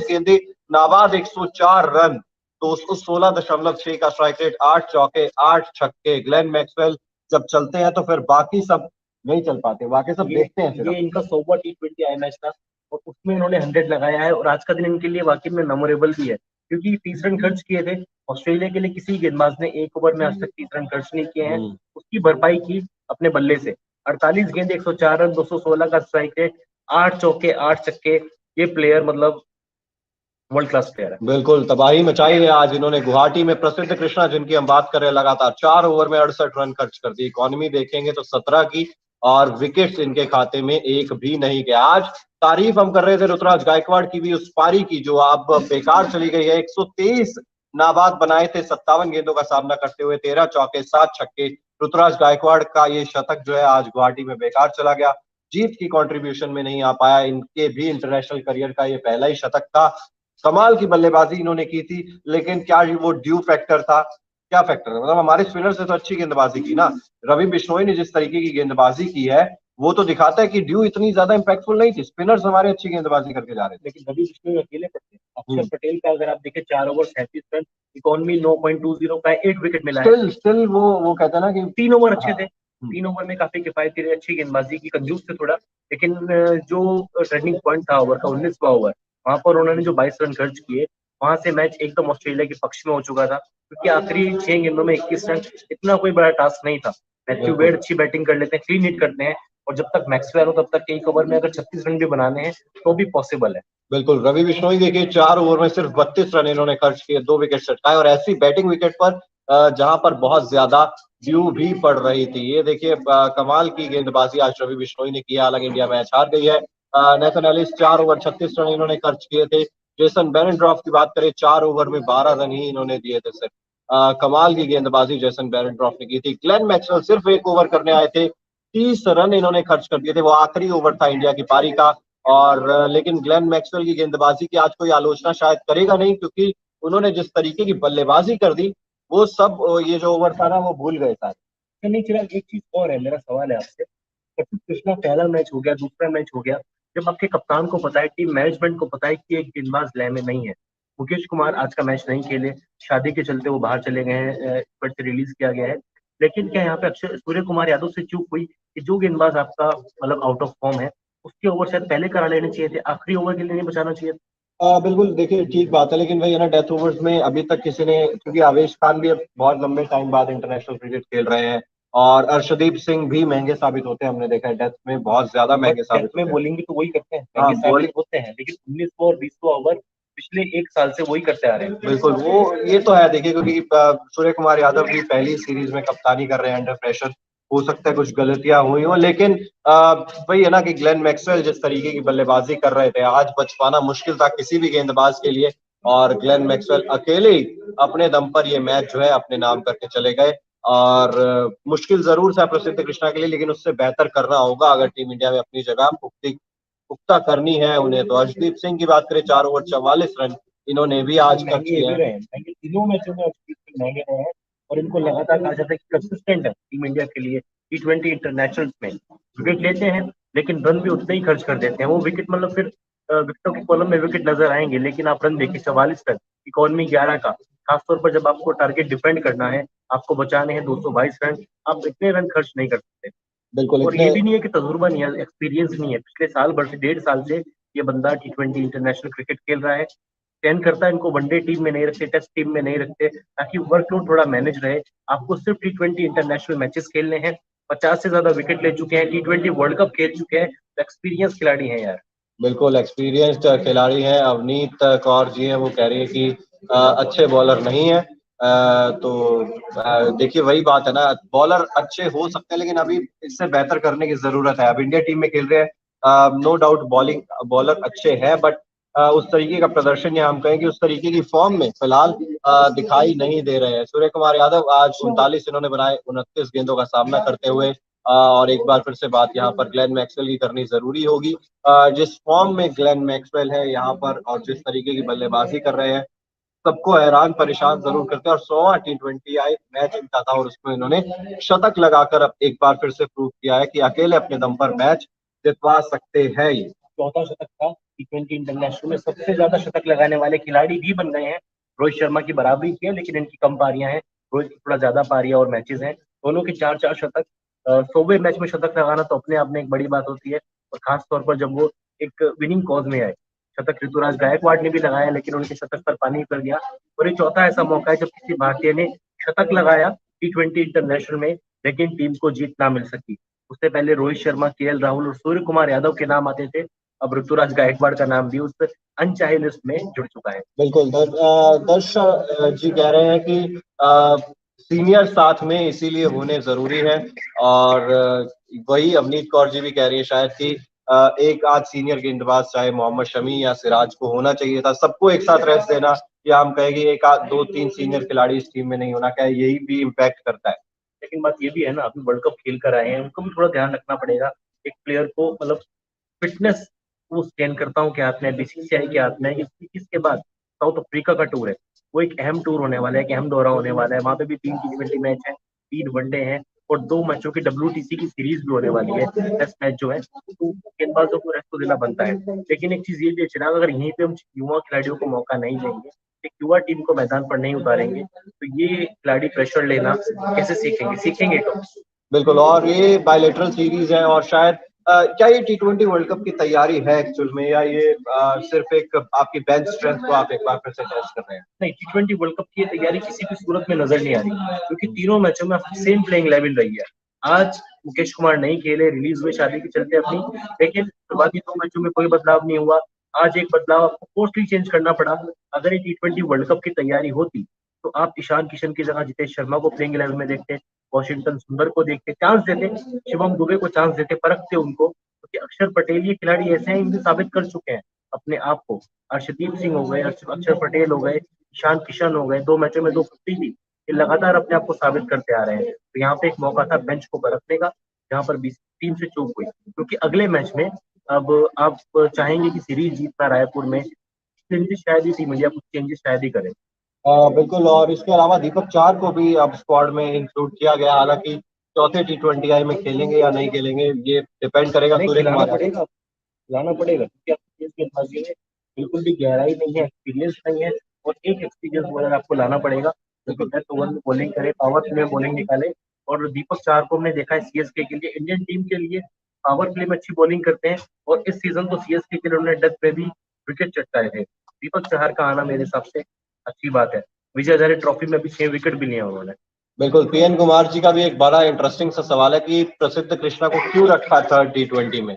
गेंदे, नाबाद 104 रन, 216.6 का स्ट्राइक रेट, 8 चौके 8 छक्के। ग्लेन मैक्सवेल जब चलते हैं तो फिर बाकी सब नहीं चल पाते, बाकी सब देखते हैं ये इनका 100वां T20 आई मैच था और उसमें इन्होंने 100 लगाया है और आज का दिन इनके लिए वाकई में मेमोरेबल भी है क्योंकि 30 रन खर्च किए थे। ऑस्ट्रेलिया के लिए किसी गेंदबाज ने एक ओवर में आज तक 30 रन खर्च नहीं किए हैं, उसकी भरपाई की अपने बल्ले से। 48 गेंद 104 रन, 216 का स्ट्राइक रेट, 8 चौके 8 छक्के। ये प्लेयर मतलब वर्ल्ड क्लास प्लेयर है। बिल्कुल तबाही मचाई है आज इन्होंने गुवाहाटी में। प्रसिद्ध कृष्णा जिनकी हम बात कर रहे हैं, लगातार 4 ओवर में 68 रन खर्च कर दी। इकॉनमी देखेंगे तो 17 की, और विकेट्स इनके खाते में एक भी नहीं गया। आज तारीफ हम कर रहे थे ऋतुराज गायकवाड़ की भी, उस पारी की जो अब बेकार चली गई है। 123 नाबाद बनाए थे 57 गेंदों का सामना करते हुए, 13 चौके 7 छक्के। ऋतुराज गायकवाड़ का ये शतक जो है आज गुवाहाटी में बेकार चला गया, जीत की कंट्रीब्यूशन में नहीं आ पाया। इनके भी इंटरनेशनल करियर का ये पहला ही शतक था। कमाल की बल्लेबाजी इन्होंने की थी, लेकिन क्या वो ड्यू फैक्टर था? क्या फैक्टर है? मतलब हमारे स्पिनर से तो अच्छी गेंदबाजी की ना। रवि बिश्नोई ने जिस तरीके की गेंदबाजी की है वो तो दिखाता है कि ड्यू इतनी ज्यादा इंपैक्टफुल नहीं थी, स्पिनर्स हमारे अच्छी गेंदबाजी करके जा रहे थे। लेकिन रवि बिश्नोई अकेले पड़ते, अक्षर पटेल का अगर आप देखें 4 ओवर 37 रन, इकॉनमी 9.20 का 8 विकेट मिला है। स्टिल वो कहते हैं ना कि 3 ओवर अच्छे थे, 3 ओवर में काफी किफायती रहे, अच्छी गेंदबाजी की, कंजूस थे थोड़ा। लेकिन जो टर्निंग पॉइंट था ओवर का 19वां ओवर, वहां पर उन्होंने जो 22 रन खर्च किए, वहां से मैच एकदम ऑस्ट्रेलिया के पक्ष में हो चुका था क्योंकि आखिरी 6 गेंदों में 21 रन इतना कोई बड़ा टास्क नहीं था। मैथ्यू वेड अच्छी बैटिंग कर लेते हैं, क्लीन हिट करते हैं, और जब तक मैक्सवेल हो तब तक एक ओवर में अगर 36 रन भी बनाने हैं तो भी पॉसिबल है। बिल्कुल, रवि बिश्नोई देखिए 4 ओवर में सिर्फ 32 रन इन्होंने खर्च किए, 2 विकेट चटकाए, और ऐसी बैटिंग विकेट पर जहां पर बहुत ज्यादा ड्यू भी पड़ रही थी। ये देखिए कमाल की गेंदबाजी आज रवि बिश्नोई ने किया, हालांकि इंडिया मैच हार गई है। नेथन एलिस 4 ओवर 36 रन इन्होंने खर्च किए थे। जेसन बेरेंड्रॉफ की बात करें, 4 ओवर में 12 रन ही इन्होंने दिए थे सिर्फ। कमाल की गेंदबाजी जेसन बेरेंड्रॉफ ने की थी। ग्लेन मैक्सवेल सिर्फ 1 ओवर करने आए थे, 30 रन इन्होंने खर्च कर दिए थे। वो आखिरी ओवर था इंडिया की पारी का, और लेकिन ग्लेन मैक्सवेल की गेंदबाजी की आज कोई आलोचना शायद करेगा नहीं, क्योंकि उन्होंने जिस तरीके की बल्लेबाजी कर दी वो सब ये जो ओवर था ना वो भूल गए सारे। नहीं चिराग, एक चीज और है, मेरा सवाल है आपसे। प्रसिद्ध कृष्णा पहला मैच हो गया, दूसरा मैच हो गया, जब आपके कप्तान को पता है, टीम मैनेजमेंट को पता है कि एक गेंदबाज लय में नहीं है, मुकेश कुमार आज का मैच नहीं खेले, शादी के चलते वो बाहर चले गए हैं, बट रिलीज किया गया है। लेकिन क्या यहाँ पे अक्षर सूर्य कुमार यादव से चूक हुई कि जो गेंदबाज आपका मतलब आउट ऑफ फॉर्म है उसके ओवर शायद पहले करा लेने चाहिए थे, आखिरी ओवर के लिए नहीं बचाना चाहिए था? बिल्कुल देखिए ठीक बात है, लेकिन भाई है ना, डेथ ओवर्स में अभी तक किसी ने, क्योंकि आवेश खान भी अब बहुत लंबे टाइम बाद इंटरनेशनल क्रिकेट खेल रहे हैं, और अर्शदीप सिंह भी महंगे साबित होते हैं, हमने देखा है डेथ में बहुत ज्यादा महंगे साबित होते में हैं। बॉलिंग भी तो वही करते हैं, महंगे साबित होते हैं, लेकिन 19वां और 20वां ओवर पिछले 1 साल से वही करते आ रहे हैं। बिल्कुल, वो ये तो है देखिए, क्योंकि सूर्य कुमार यादव भी पहली सीरीज में कप्तानी कर रहे हैं अंडर प्रेशर, हो सकता है कुछ गलतियां हुई हो, लेकिन वही है ना कि ग्लेन मैक्सवेल जिस तरीके की बल्लेबाजी कर रहे थे, आज बच पाना मुश्किल था किसी भी गेंदबाज के लिए, और ग्लेन मैक्सवेल अकेले ही अपने दम पर ये मैच जो है अपने नाम करके चले गए। और मुश्किल जरूर था प्रसिद्ध कृष्णा के लिए, लेकिन उससे बेहतर करना होगा अगर टीम इंडिया में अपनी जगह पुख्ता करनी है उन्हें। तो अर्शदीप सिंह की बात करें, 4 ओवर 44 रन इन्होंने भी आज खर्च किए हैं। तीनों मैचों में महंगे रहे हैं और इनको लगातार कहा जाता है कि कंसिस्टेंट है टीम इंडिया के लिए। T20 इंटरनेशनल में विकेट लेते हैं लेकिन रन भी उतने ही खर्च कर देते हैं। वो विकेट मतलब फिर विकेटों के कॉलम में विकेट नजर आएंगे, लेकिन आप रन देखिए 44 रन, इकॉनमी 11 का। खासतौर पर जब आपको टारगेट डिफेंड करना है, आपको बचाने हैं 222 रन, आप इतने रन खर्च नहीं कर सकते। बिल्कुल, और ये भी नहीं है कि तजुर्बा नहीं है, एक्सपीरियंस नहीं है, पिछले साल भर से 1.5 साल से ये बंदा T20 इंटरनेशनल क्रिकेट खेल रहा है। ट्रेन करता है, इनको वनडे टीम में नहीं रखते, टेस्ट टीम में नहीं रखते, ताकि वर्कलोड थोड़ा मैनेज रहे। आपको सिर्फ T20 इंटरनेशनल मैचेस खेलने हैं, 50 से ज्यादा विकेट ले चुके हैं, T20 वर्ल्ड कप खेल चुके हैं, तो एक्सपीरियंस खिलाड़ी हैं यार। बिल्कुल एक्सपीरियंस्ड खिलाड़ी हैं। अवनीत कौर जी हैं, वो कह रही है कि अच्छे बॉलर नहीं है। तो देखिए वही बात है ना, बॉलर अच्छे हो सकते हैं लेकिन अभी इससे बेहतर करने की जरूरत है। अब इंडिया टीम में खेल रहे हैं, नो डाउट बॉलिंग बॉलर अच्छे हैं, बट उस तरीके का प्रदर्शन, या हम कहें कि उस तरीके की फॉर्म में फिलहाल दिखाई नहीं दे रहे हैं। सूर्य कुमार यादव आज 39 इन्होंने बनाए 29 गेंदों का सामना करते हुए। और एक बार फिर से बात यहाँ पर ग्लेन मैक्सवेल की करनी जरूरी होगी। जिस फॉर्म में ग्लेन मैक्सवेल है यहाँ पर, और जिस तरीके की बल्लेबाजी कर रहे हैं, सबको हैरान परेशान जरूर करते हैं। और 100वां T20 आई मैच इनका था, और उसमें इन्होंने शतक लगाकर अब एक बार फिर से प्रूव किया है कि अकेले अपने दम पर मैच जितवा सकते हैं। ये चौथा शतक था T20 इंटरनेशनल में सबसे ज्यादा शतक लगाने वाले खिलाड़ी भी बन गए हैं। रोहित शर्मा की बराबरी की है, लेकिन इनकी कम पारियां हैं। रोहित की थोड़ा ज्यादा पारियां और मैचेस हैं। दोनों के 4-4 शतक। 100वें मैच में शतक लगाना तो अपने आप में एक बड़ी बात होती है, और खास तौर पर जब वो एक विनिंग कॉज में आए। शतक ऋतुराज गायकवाड़ ने भी लगाया, लेकिन उनके शतक पर पानी फिर गया। और ये चौथा ऐसा मौका है जब किसी भारतीय ने शतक लगाया T20 इंटरनेशनल में, लेकिन टीम को जीत ना मिल सकी। उससे पहले रोहित शर्मा, KL राहुल और सूर्य कुमार यादव के नाम आते थे। अब ऋतुराज गायकवाड़ का नाम भी उस अनचाहे लिस्ट में जुड़ चुका है। बिल्कुल। दर्श जी कह रहे हैं कि सीनियर साथ में इसीलिए होने जरूरी है, और वही अवनीत कौर जी भी कह रही है शायद कि एक आध सीनियर गेंदबाज चाहे मोहम्मद शमी या सिराज को होना चाहिए था, सबको एक साथ रेस्ट देना, या हम कहें कि एक आध 2-3 सीनियर खिलाड़ी इस टीम में नहीं होना, क्या यही भी इम्पैक्ट करता है? लेकिन बात ये भी है ना, अभी वर्ल्ड कप खेल कर आए हैं, उनको भी थोड़ा ध्यान रखना पड़ेगा। एक प्लेयर को मतलब फिटनेस, वो स्कैन करता हूँ के हाथ में, BCCI के हाथ में है। इसके बाद साउथ अफ्रीका का टूर है, वो एक अहम टूर होने वाला है, एक अहम दौरा होने वाला है। वहां पे भी 3 T20 मैच है, 3 वनडे हैं, और 2 मैचों की WTC की सीरीज भी होने वाली है, टेस्ट मैच जो है। तो गेंदबाजों को रेस्ट तो देना बनता है, लेकिन एक चीज ये भी है चिराग, अगर यहीं पे हम युवा खिलाड़ियों को मौका नहीं देंगे, एक युवा टीम को मैदान पर नहीं उतारेंगे, तो ये खिलाड़ी प्रेशर लेना कैसे सीखेंगे? सीखेंगे तो। बिल्कुल। और ये बायलेटरल सीरीज है, और शायद क्या ये T20 वर्ल्ड कप की तैयारी है एक्चुअल में, या ये सिर्फ एक आपकी बेंच स्ट्रेंथ को आप एक बार फिर से टेस्ट कर रहे हैं? नहीं, T20 वर्ल्ड कप की तैयारी किसी भी सूरत में नजर नहीं आ रही, क्योंकि तीनों मैचों में सेम प्लेइंग लेवल रही है। आज मुकेश कुमार नहीं खेले, रिलीज हुए शादी के चलते अपनी, लेकिन शुरुआती 2 मैचों में कोई बदलाव नहीं हुआ। आज एक बदलाव आपको पोस्टली चेंज करना पड़ा। अगर ये T20 वर्ल्ड कप की तैयारी होती, तो आप ईशान किशन की जगह जितेश शर्मा को प्लेइंग इलेवन में देखते, वॉशिंगटन सुंदर को देखते, चांस देते, शिवम दुबे को चांस देते, परखते उनको, क्योंकि अक्षर पटेल ये खिलाड़ी ऐसे हैं, इनसे साबित कर चुके हैं अपने आप को। अर्शदीप सिंह हो गए, अक्षर पटेल हो गए, ईशान किशन हो गए, 2 मैचों में 2 फिफ्टी थी। ये लगातार अपने आप को साबित करते आ रहे हैं। तो यहाँ पे एक मौका था बेंच को परखने का, जहाँ पर 20 टीम से चूक हुई, क्योंकि अगले मैच में अब आप चाहेंगे कि सीरीज जीतना रायपुर में, चेंजेस शायद ही टीम इंडिया कुछ चेंजेस शायद ही करे। बिल्कुल। और इसके अलावा दीपक चार को भी अब स्क्वाड में इंक्लूड किया गया, हालांकि चौथे T20I में खेलेंगे या नहीं खेलेंगे ये डिपेंड करेगा नहीं, सूर्य खिलाना कुमार यादव। पड़ेगा, खिलाना पड़ेगा, क्योंकि आपकी गेंदबाजी में बिल्कुल भी गहराई नहीं है, एक्सपीरियंस नहीं है, और एक एक्सपीरियंस बॉलर आपको लाना पड़ेगा जो कि 10 ओवर में बॉलिंग करे, पावर प्ले में बॉलिंग निकाले। और दीपक चार को हमने देखा है CSK के लिए, इंडियन टीम के लिए पावर प्ले में अच्छी बॉलिंग करते हैं, और इस सीजन तो CSK के लिए उन्होंने डेथ पे भी विकेट चटकाए थे। दीपक चाहर का आना मेरे हिसाब से अच्छी बात है। विजय हजारे ट्रॉफी में भी 6 विकेट भी लिए उन्होंने। बिल्कुल। PN कुमार जी का भी एक बड़ा इंटरेस्टिंग सा सवाल है कि प्रसिद्ध कृष्णा को क्यों रखा थर्ड T20 में,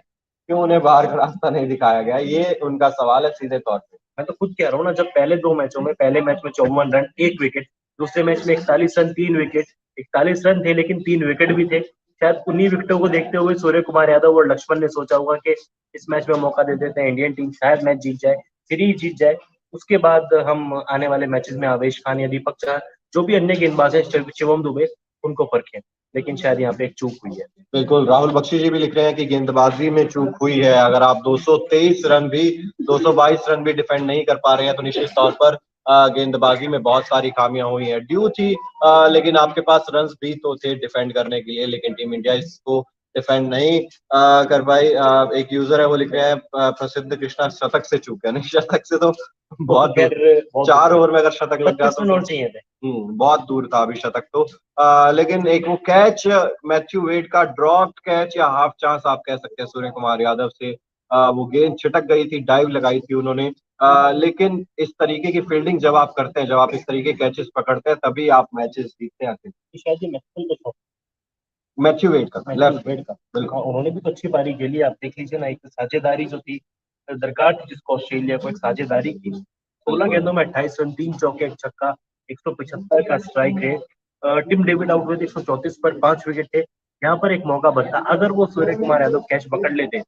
क्यों उन्हें बाहर का रास्ता नहीं दिखाया गया, ये उनका सवाल है सीधे तौर पे। मैं तो खुद कह रहा हूँ ना, जब पहले 2 मैचों में, पहले मैच में 54 रन 1 विकेट, दूसरे मैच में 41 रन 3 विकेट, 41 रन थे लेकिन 3 विकेट भी थे। शायद उन्हीं विकेटों को देखते हुए सूर्य कुमार यादव और लक्ष्मण ने सोचा होगा कि इस मैच में मौका दे देते हैं, इंडियन टीम शायद मैच जीत जाए, सीरीज जीत जाए। उसके बाद हम आने वाले मैचेस में आवेश खान या दीपक चाहर, जो भी अन्य गेंदबाज है, शिवम दुबे, उनको परखें। लेकिन शायद यहाँ पे एक चूक हुई है। बिल्कुल। राहुल बख्शी जी भी लिख रहे हैं कि गेंदबाजी में चूक हुई है, अगर आप 223 रन भी 222 रन भी डिफेंड नहीं कर पा रहे हैं तो निश्चित तौर पर गेंदबाजी में बहुत सारी खामियां हुई हैं। ड्यू थी, लेकिन आपके पास रन्स भी तो थे डिफेंड करने के लिए, लेकिन टीम इंडिया इसको डिफेंड नहीं कर पाई। एक यूजर है वो लिख रहे हैं प्रसिद्ध कृष्णा शतक से चूक गया, नहीं शतक से तो बहुत दूर, 4 ओवर में अगर शतक लग जाता तो चाहिए थे। बहुत दूर था अभी शतक तो। लेकिन एक वो कैच मैथ्यू वेड का ड्रॉप्ड कैच या हाफ चांस आप कह सकते हैं सूर्य कुमार यादव से, वो गेंद छिटक गई थी, डाइव लगाई थी उन्होंने। लेकिन इस तरीके की फील्डिंग जब आप करते हैं, जब आप इस तरीके के कैचेस पकड़ते हैं, तभी आप मैचेस जीतते हैं। शायद ये मैक्सवेल का शॉट, मैथ्यू वेड का, लेफ्ट वेड का, बिल्कुल। उन्होंने भी तो अच्छी पारी खेली। आप देख लीजिए ना, एक साझेदारी जो थी, दरकार थी जिसको ऑस्ट्रेलिया को, एक साझेदारी की। 16 गेंदों में 28 रन, 3 चौके, 1 छक्का, 175 का strike rate. Tim David out हुए थे 134 पर, 5 विकेट थे। यहाँ पर एक मौका बनता, अगर वो सूर्य कुमार यादव कैच पकड़ लेते,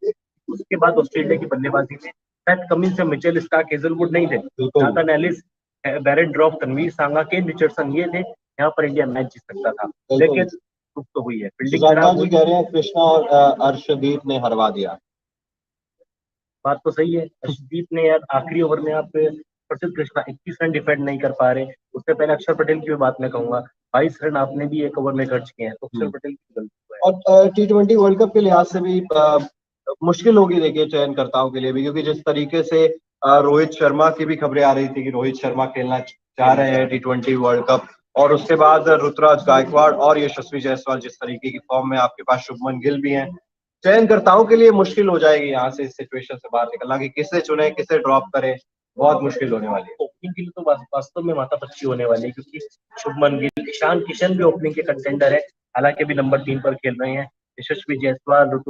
उसके बाद ऑस्ट्रेलिया की बल्लेबाजी में पैट कमिंस या मिचेल स्टार्क, हेजलवुड नहीं थे, नाथन एलिस, बैरन ड्रॉप, तनवीर सांगा, केन रिचर्डसन, ये थे। यहाँ पर इंडिया मैच जीत सकता था, लेकिन चूक तो हुई है, फील्डिंग सुजाता खराब जी हुई। कह रहे हैं कृष्णा और अर्शदीप ने हरवा दिया। बात तो सही है, अर्शदीप ने यार आखिरी ओवर में, आप प्रसिद्ध कृष्णा 21 रन डिफेंड नहीं कर पा रहे। उससे पहले अक्षर पटेल की भी बात मैं कहूंगा, 22 रन आपने भी 1 ओवर में खर्च किए हैं, तो अक्षर पटेल की गलती है। और T20 वर्ल्ड कप के लिहाज से भी मुश्किल होगी देखिए चयनकर्ताओं के लिए भी, क्योंकि जिस तरीके से रोहित शर्मा की भी खबरें आ रही थी कि रोहित शर्मा खेलना चाह रहे हैं T20 वर्ल्ड कप, और उसके बाद ऋतुराज गायकवाड़ और यशस्वी जायसवाल जिस तरीके की फॉर्म में, आपके पास शुभमन गिल भी हैं। चयनकर्ताओं के लिए मुश्किल हो जाएगी यहाँ से इस सिचुएशन से बाहर निकलना कि किसे चुने, किसे ड्रॉप करें, बहुत मुश्किल होने वाली है। ओपनिंग के लिए तो वास्तव में माथापच्ची होने वाली है, क्योंकि शुभमन गिल, ईशान किशन भी ओपनिंग के कंटेंडर है, हालांकि अभी नंबर 3 पर खेल रहे हैं। यशस्वी जायसवाल,